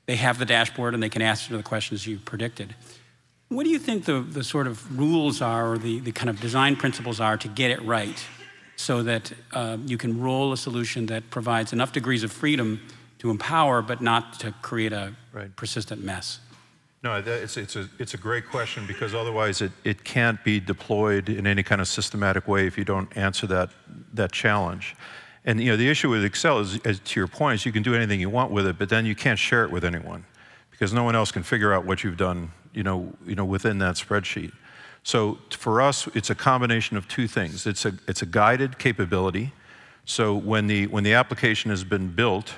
they have the dashboard and they can answer the questions you predicted. What do you think the sort of rules are, or the kind of design principles are to get it right, so that you can roll a solution that provides enough degrees of freedom to empower, but not to create a persistent mess? No, it's a great question, because otherwise it can't be deployed in any kind of systematic way if you don't answer that challenge. And the issue with Excel is, to your point, is you can do anything you want with it, but then you can't share it with anyone, because no one else can figure out what you've done, within that spreadsheet. So for us, it's a combination of two things. It's a guided capability. So when the application has been built,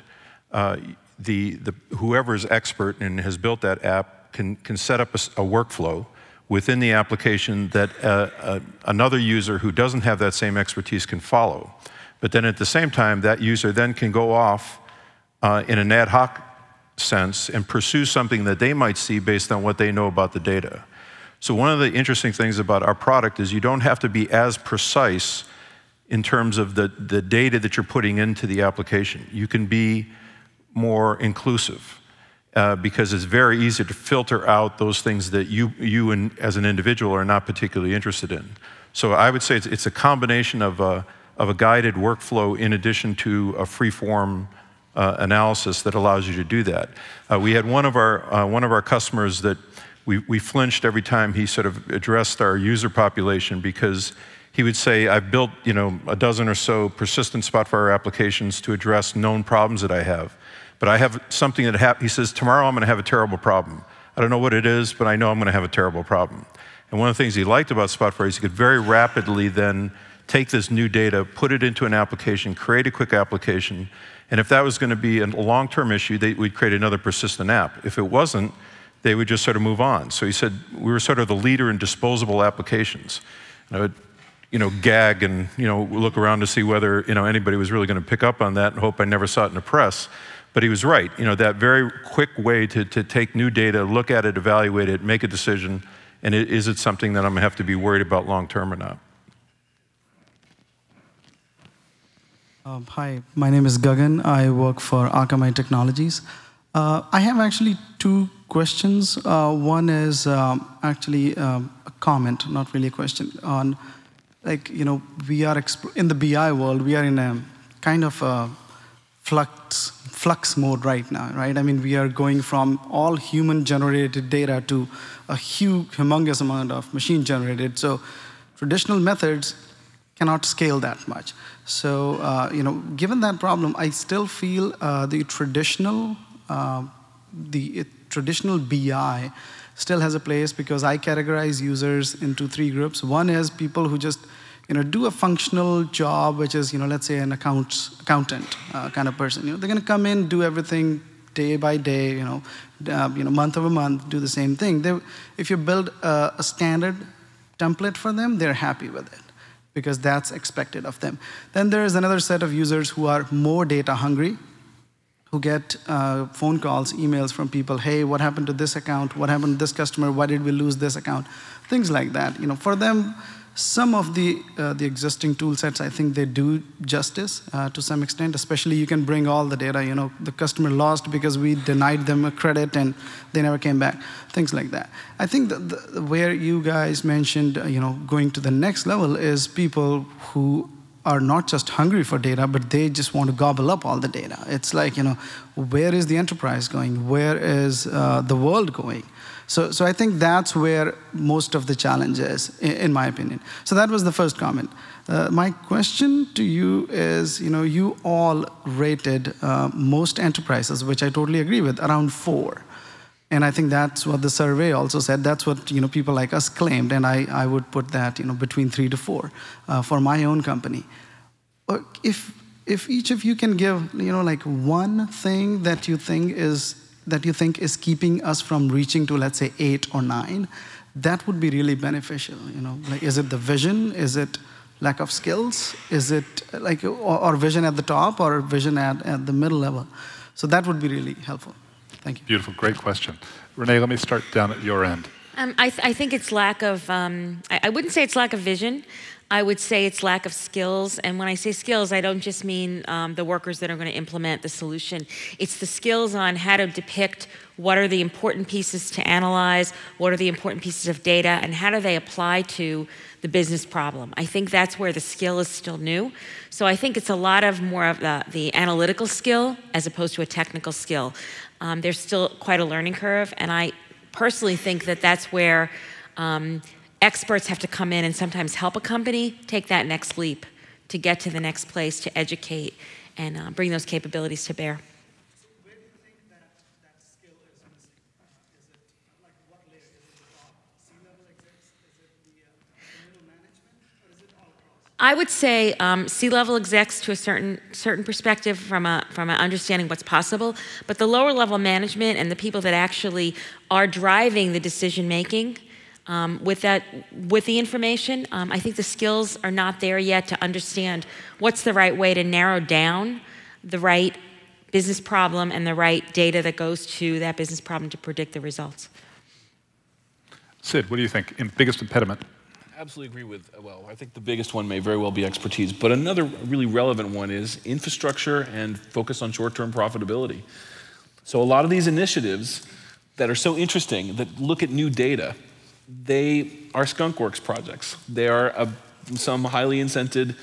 whoever's expert and has built that app can set up a workflow within the application that another user who doesn't have that same expertise can follow. But then at the same time, that user then can go off in an ad hoc sense and pursue something that they might see based on what they know about the data. So one of the interesting things about our product is you don't have to be as precise in terms of the data that you're putting into the application. You can be more inclusive because it's very easy to filter out those things that you as an individual are not particularly interested in. So I would say it's a combination of a guided workflow in addition to a free-form analysis that allows you to do that. We had one of our customers that we flinched every time he sort of addressed our user population, because he would say, I've built a dozen or so persistent Spotfire applications to address known problems that I have. But I have something that happened. He says, tomorrow I'm going to have a terrible problem. I don't know what it is, but I know I'm going to have a terrible problem. And one of the things he liked about Spotfire is he could very rapidly then take this new data, put it into an application, create a quick application, and if that was going to be a long-term issue, we'd create another persistent app. If it wasn't, they would just sort of move on. So he said we were sort of the leader in disposable applications. And I would, gag and look around to see whether anybody was really going to pick up on that, and hope I never saw it in the press. But he was right. That very quick way to take new data, look at it, evaluate it, make a decision, and is it something that I'm going to have to be worried about long-term or not? Hi, my name is Gagan. I work for Akamai Technologies. I have actually two questions. One is actually a comment, not really a question, on we are in the BI world, we are in a kind of a flux mode right now, right? I mean, we are going from all human-generated data to a humongous amount of machine-generated. So traditional methods cannot scale that much. So, given that problem, I still feel the traditional BI still has a place, because I categorize users into 3 groups. One is people who just do a functional job, which is, let's say an accountant kind of person. They're going to come in, do everything day by day, month over month, do the same thing. If you build a standard template for them, they're happy with it, because that's expected of them. Then there is another set of users who are more data hungry, who get phone calls, emails from people, hey, what happened to this account? What happened to this customer? Why did we lose this account? Things like that. For them, some of the existing tool sets, I think they do justice to some extent, especially you can bring all the data. The customer lost because we denied them a credit and they never came back, things like that. I think that where you guys mentioned, going to the next level is people who are not just hungry for data, but they just want to gobble up all the data. It's like, where is the enterprise going? Where is the world going? So I think that's where most of the challenge is, in my opinion. So that was the first comment. My question to you is, you all rated most enterprises, which I totally agree with, around 4. And I think that's what the survey also said. That's what people like us claimed, and I would put that between 3 to 4 for my own company. If each of you can give like one thing that you think is keeping us from reaching to, let's say, 8 or 9, that would be really beneficial. Like, is it the vision? Is it lack of skills? Is it like or vision at the top or vision at the middle level? So that would be really helpful. Thank you. Beautiful, great question. Renee, let me start down at your end. I think it's lack of, I wouldn't say it's lack of vision. I would say it's lack of skills. And when I say skills, I don't just mean the workers that are going to implement the solution. It's the skills on how to depict what are the important pieces to analyze, what are the important pieces of data, and how do they apply to the business problem. I think that's where the skill is still new. So I think it's a lot of more of the analytical skill as opposed to a technical skill. There's still quite a learning curve, and I personally think that that's where experts have to come in and sometimes help a company take that next leap to get to the next place, to educate and bring those capabilities to bear. So where do you think that skill is missing? Is it like what layer? Is it the top C-level execs? Is it the middle management? Or is it all across? I would say C-level execs to a certain perspective from a understanding what's possible, but the lower level management and the people that actually are driving the decision making with the information, I think the skills are not there yet to understand what's the right way to narrow down the right business problem and the right data that goes to that business problem to predict the results. Sid, what do you think? Biggest impediment? Absolutely agree with, well, I think the biggest one may very well be expertise, but another really relevant one is infrastructure and focus on short-term profitability. So a lot of these initiatives that are so interesting, that look at new data, they are skunkworks projects. They are some highly incented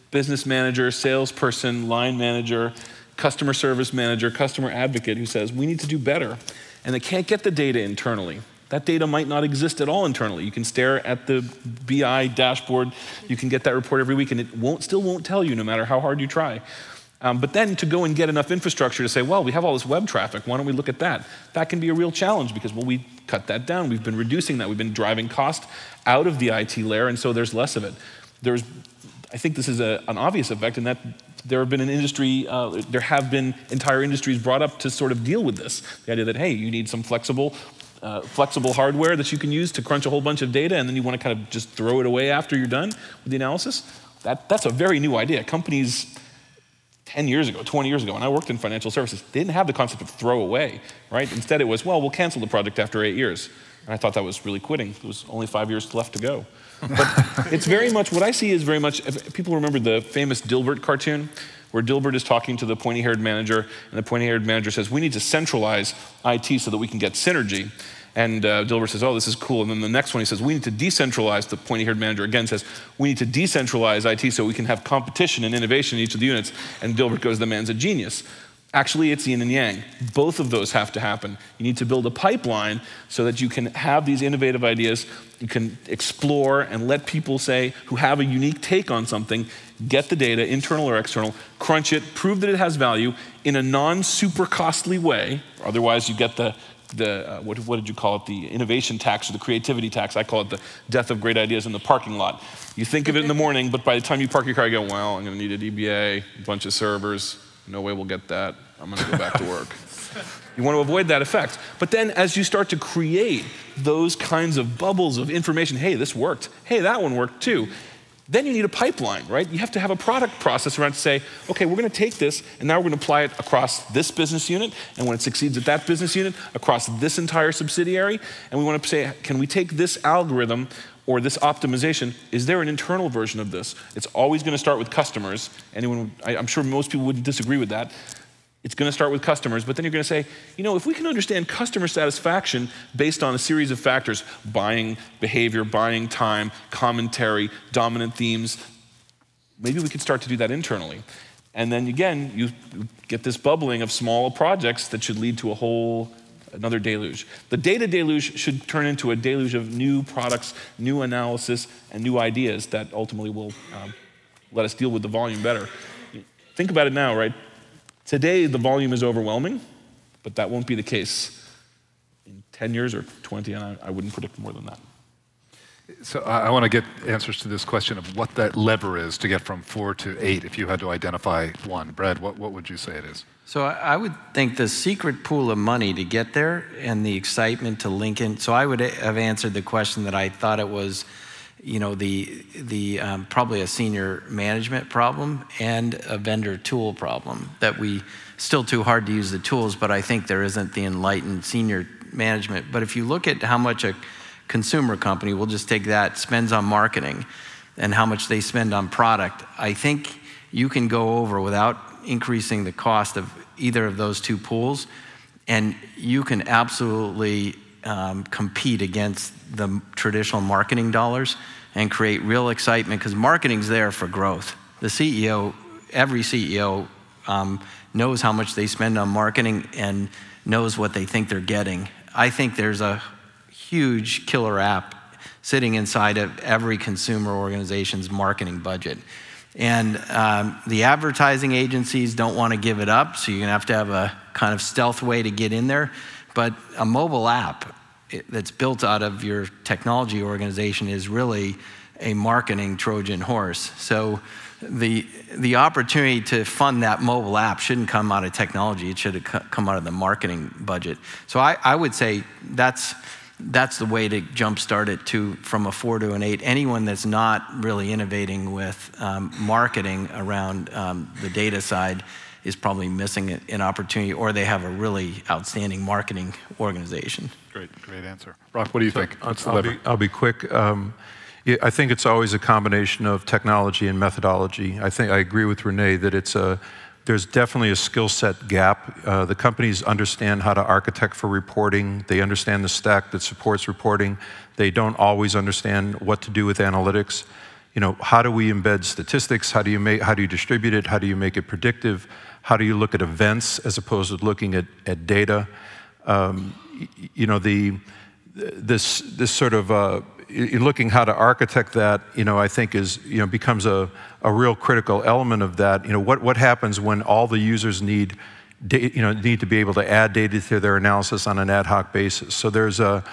business manager, salesperson, line manager, customer service manager, customer advocate who says, we need to do better. And they can't get the data internally. That data might not exist at all internally. You can stare at the BI dashboard, you can get that report every week, and it still won't tell you no matter how hard you try. But then to go and get enough infrastructure to say, well, we have all this web traffic, why don't we look at that? That can be a real challenge because, well, we cut that down. We've been reducing that. We've been driving cost out of the IT layer, and so there's less of it. I think this is an obvious effect in that there have been entire industries brought up to sort of deal with this. The idea that, hey, you need some flexible hardware that you can use to crunch a whole bunch of data, and then you want to kind of just throw it away after you're done with the analysis. That's a very new idea. Companies 10 years ago, 20 years ago, when I worked in financial services, they didn't have the concept of throw away, right? Instead it was, well, we'll cancel the project after 8 years. And I thought that was really quitting. There was only 5 years left to go. But it's very much, what I see is very much, if people remember the famous Dilbert cartoon, where Dilbert is talking to the pointy-haired manager, and the pointy-haired manager says, we need to centralize IT so that we can get synergy. And Dilbert says, oh, this is cool. And then the next one, he says, we need to decentralize. The pointy-haired manager again says, we need to decentralize IT so we can have competition and innovation in each of the units. And Dilbert goes, the man's a genius. Actually, it's yin and yang. Both of those have to happen. You need to build a pipeline so that you can have these innovative ideas, you can explore and let people say, who have a unique take on something, get the data, internal or external, crunch it, prove that it has value in a non-super costly way. Otherwise, you get what did you call it? The innovation tax or the creativity tax. I call it the death of great ideas in the parking lot. You think of it in the morning, but by the time you park your car, you go, well, I'm going to need a DBA, a bunch of servers. No way we'll get that. I'm going to go back to work. You want to avoid that effect. But then as you start to create those kinds of bubbles of information, hey, this worked. Hey, that one worked too. Then you need a pipeline, right? You have to have a product process around to say, okay, we're going to take this, and now we're going to apply it across this business unit, and when it succeeds at that business unit, across this entire subsidiary, and we want to say, can we take this algorithm or this optimization, is there an internal version of this? It's always going to start with customers. I'm sure most people wouldn't disagree with that. It's going to start with customers, but then you're going to say, you know, if we can understand customer satisfaction based on a series of factors, buying behavior, buying time, commentary, dominant themes, maybe we could start to do that internally. And then again, you get this bubbling of small projects that should lead to another deluge. The data deluge should turn into a deluge of new products, new analysis, and new ideas that ultimately will let us deal with the volume better. Think about it now, right? Today, the volume is overwhelming, but that won't be the case in 10 years or 20, and I wouldn't predict more than that. So I want to get answers to this question of what that lever is to get from 4 to 8 if you had to identify one. Brad, what would you say it is? So I would think the secret pool of money to get there and the excitement to link in. So I would have answered the question that I thought it was, you know, probably a senior management problem and a vendor tool problem, that we still too hard to use the tools, but I think there isn't the enlightened senior management. But if you look at how much a consumer company, we'll just take that, spends on marketing and how much they spend on product, I think you can go over without increasing the cost of either of those two pools, and you can absolutely compete against the traditional marketing dollars and create real excitement, because marketing's there for growth. The CEO, every CEO knows how much they spend on marketing and knows what they think they're getting. I think there's a huge killer app sitting inside of every consumer organization's marketing budget. And the advertising agencies don't want to give it up, so you're going to have a kind of stealth way to get in there. But a mobile app that's built out of your technology organization is really a marketing Trojan horse. So the opportunity to fund that mobile app shouldn't come out of technology. It should come out of the marketing budget. So I would say that's the way to jumpstart it from a 4 to an 8. Anyone that's not really innovating with marketing around the data side is probably missing an opportunity, or they have a really outstanding marketing organization. Great answer. Rock, what do you think? I'll be quick. I think it's always a combination of technology and methodology. I agree with Renee that there's definitely a skill set gap. The companies understand how to architect for reporting. They understand the stack that supports reporting. They don't always understand what to do with analytics. You know, how do we embed statistics? How do you distribute it? How do you make it predictive? How do you look at events as opposed to looking at data? You know, this sort of looking how to architect that, you know, I think becomes a real critical element of that. You know, what happens when all the users need to be able to add data to their analysis on an ad hoc basis. So there's a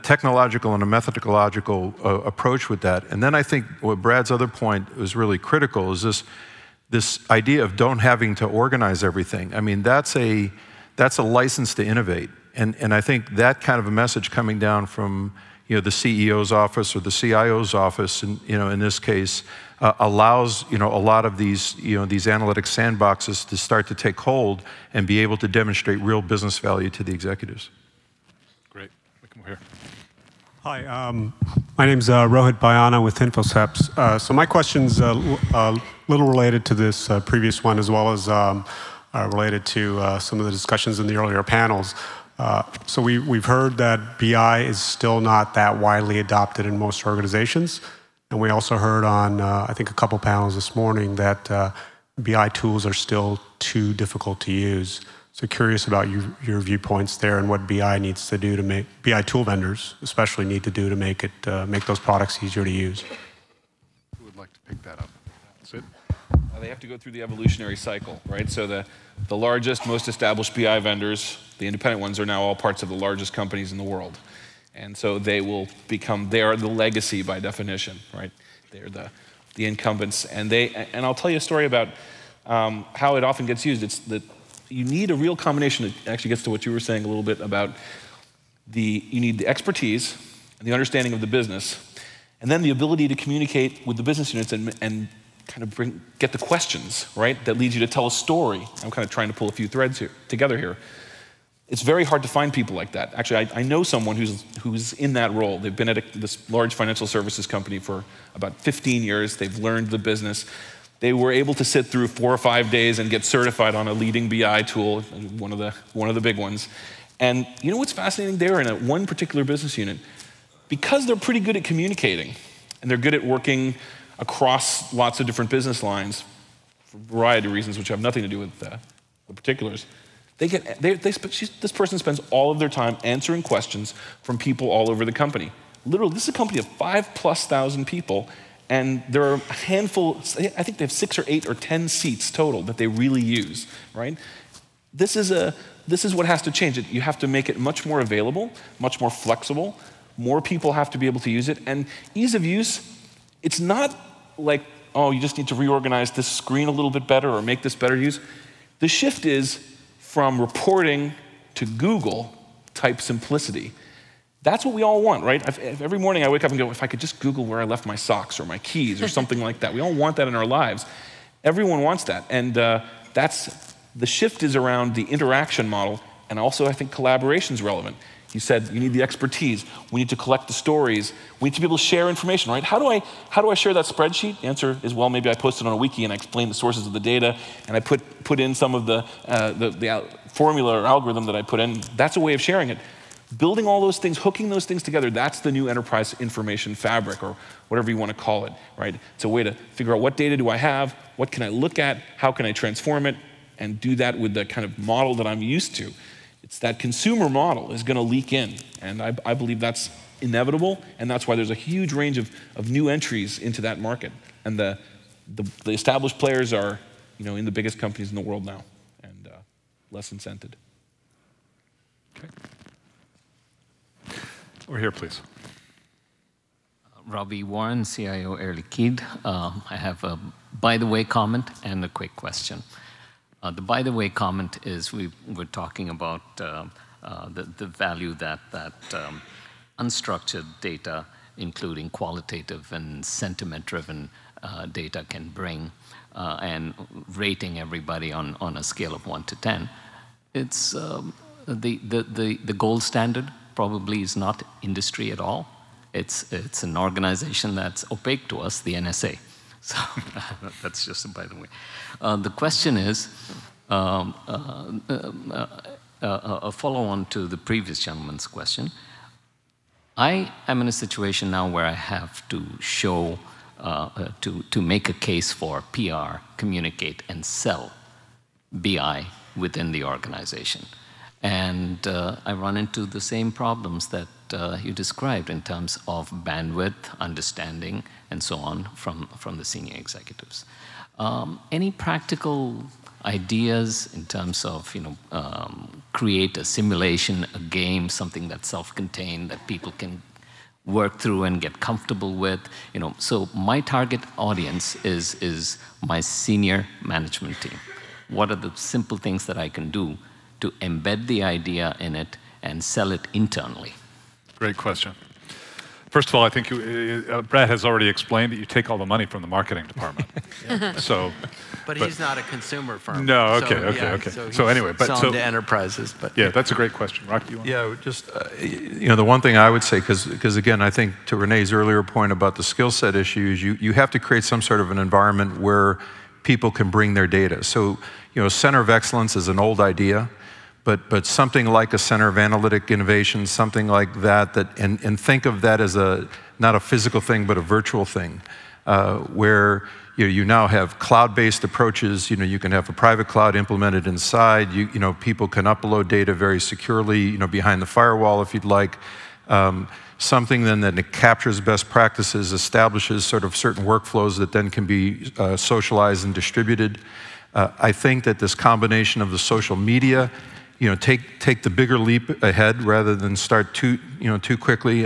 technological and a methodological approach with that. And then I think what Brad's other point was really critical is this idea of don't having to organize everything. I mean, that's a license to innovate. And I think that kind of a message coming down from the CEO's office or the CIO's office, and in this case, allows a lot of these these analytic sandboxes to start to take hold and be able to demonstrate real business value to the executives. Great, come over here. Hi, my name's Rohit Bayana with InfoSeps. So my question's a little related to this previous one, as well as related to some of the discussions in the earlier panels. So we've heard that BI is still not that widely adopted in most organizations. And we also heard on, I think, a couple panels this morning that BI tools are still too difficult to use. So curious about your viewpoints there and what BI needs to do to make, BI tool vendors especially need to do to make it, make those products easier to use. Who would like to pick that up? Sid? They have to go through the evolutionary cycle, right? So the largest, most established BI vendors, the independent ones, are now all parts of the largest companies in the world. And so they will become, they are the legacy by definition, right? They're the incumbents. And I'll tell you a story about how it often gets used. It's that you need a real combination. It actually gets to what you were saying a little bit about you need the expertise and the understanding of the business, and then the ability to communicate with the business units and kind of get the questions, right, that leads you to tell a story. I'm kind of trying to pull a few threads together here. It's very hard to find people like that. Actually, I know someone who's in that role. They've been at this large financial services company for about 15 years. They've learned the business. They were able to sit through 4 or 5 days and get certified on a leading BI tool, one of the big ones. And you know what's fascinating? They're in one particular business unit. Because they're pretty good at communicating, and they're good at working across lots of different business lines for a variety of reasons, which have nothing to do with the particulars, this person spends all of their time answering questions from people all over the company. Literally, this is a company of 5,000+ people, and there are a handful, I think they have 6 or 8 or 10 seats total that they really use, right? This is what has to change. You have to make it much more available, much more flexible. More people have to be able to use it. And ease of use, it's not like, oh, you just need to reorganize this screen a little bit better or make this better use. The shift is from reporting to Google type simplicity. That's what we all want, right? If every morning I wake up and go, if I could just Google where I left my socks or my keys or something like that. We all want that in our lives. Everyone wants that. And the shift is around the interaction model, and also I think collaboration is relevant. You said you need the expertise. We need to collect the stories. We need to be able to share information, right? How do I share that spreadsheet? The answer is, well, maybe I post it on a wiki and I explain the sources of the data, and I put in some of the formula or algorithm that I put in. That's a way of sharing it. Building all those things, hooking those things together, that's the new enterprise information fabric, or whatever you want to call it, right? It's a way to figure out what data do I have, what can I look at, how can I transform it, and do that with the kind of model that I'm used to. It's that consumer model is going to leak in, and I believe that's inevitable, and that's why there's a huge range of new entries into that market. And the established players are, in the biggest companies in the world now, and less incented. Okay. Over here, please. Robbie Warren, CIO Air Liquide. I have a by-the-way comment and a quick question. The by-the-way comment is we're talking about the value that unstructured data, including qualitative and sentiment-driven data, can bring, and rating everybody on a scale of 1 to 10. It's the gold standard probably is not industry at all. It's an organization that's opaque to us, the NSA. So that's just a by the way. The question is a follow-on to the previous gentleman's question. I am in a situation now where I have to show, to make a case for PR, communicate, and sell BI within the organization. And I run into the same problems that you described in terms of bandwidth, understanding, and so on from the senior executives. Any practical ideas in terms of create a simulation, a game, something that's self-contained that people can work through and get comfortable with? So my target audience is my senior management team. What are the simple things that I can do to embed the idea in it and sell it internally? Great question. First of all, I think Brad has already explained that you take all the money from the marketing department. But he's not a consumer firm. No, okay. So anyway, selling to enterprises. But yeah, that's a great question. Rock, do you want? Yeah, just the one thing I would say, because again, I think to Renee's earlier point about the skill set issues, you have to create some sort of an environment where people can bring their data. So center of excellence is an old idea. But something like a center of analytic innovation, something like that, and think of that as not a physical thing, but a virtual thing. where you now have cloud-based approaches. You can have a private cloud implemented inside. People can upload data very securely, behind the firewall if you'd like. Something then that it captures best practices, establishes sort of certain workflows that then can be socialized and distributed. I think that this combination of the social media, take the bigger leap ahead rather than start too quickly.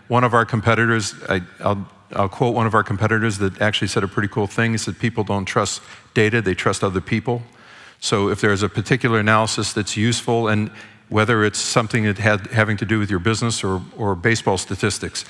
One of our competitors, I'll quote one of our competitors that actually said a pretty cool thing. He said, people don't trust data, they trust other people. So if there's a particular analysis that's useful, and whether it's something that having to do with your business or baseball statistics,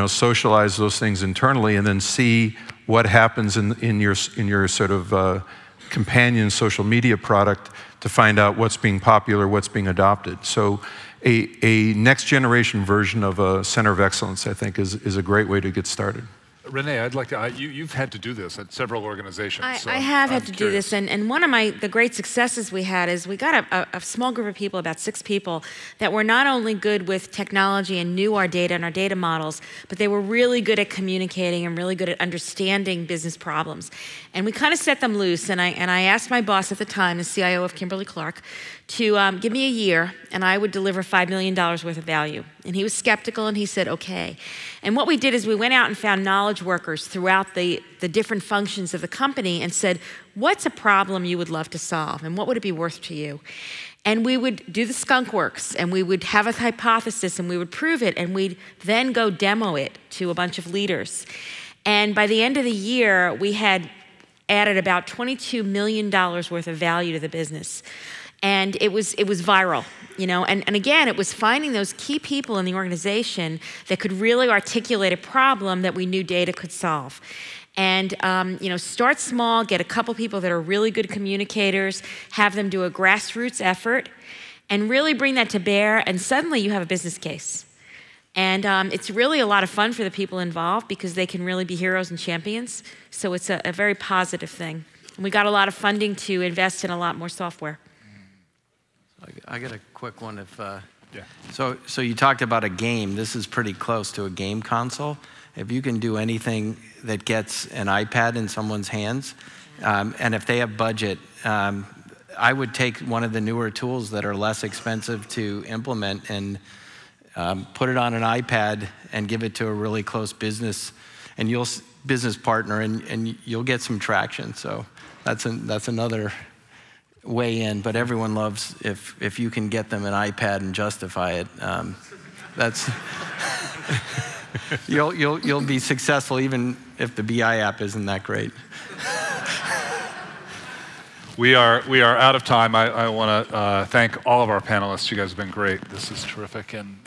socialize those things internally and then see what happens in your sort of companion social media product to find out what's being popular, what's being adopted. So a next generation version of a center of excellence, I think, is a great way to get started. Renee, I'd like to, you've had to do this at several organizations. I have had to do this, and one of the great successes we had is we got a small group of people, about 6 people, that were not only good with technology and knew our data and our data models, but they were really good at communicating and really good at understanding business problems. And we kind of set them loose, and I asked my boss at the time, the CIO of Kimberly-Clark, to give me a year, and I would deliver $5 million worth of value. And he was skeptical, and he said, okay. And what we did is we went out and found knowledge workers throughout the different functions of the company and said, what's a problem you would love to solve, and what would it be worth to you? And we would do the skunk works, and we would have a hypothesis, and we would prove it, and we'd then go demo it to a bunch of leaders. And by the end of the year, we had added about $22 million worth of value to the business. And it was viral, and again, it was finding those key people in the organization that could really articulate a problem that we knew data could solve. And start small, get a couple people that are really good communicators, have them do a grassroots effort, and really bring that to bear, and suddenly you have a business case. And it's really a lot of fun for the people involved because they can really be heroes and champions. So it's a very positive thing. And we got a lot of funding to invest in a lot more software. I got a quick one. Yeah. So you talked about a game. This is pretty close to a game console. If you can do anything that gets an iPad in someone's hands, and if they have budget, I would take one of the newer tools that are less expensive to implement and put it on an iPad and give it to a really close business partner, and you'll get some traction. So that's another way in, but everyone loves if you can get them an iPad and justify it. That's you'll be successful even if the BI app isn't that great. We are out of time. I want to thank all of our panelists. You guys have been great. This is terrific, and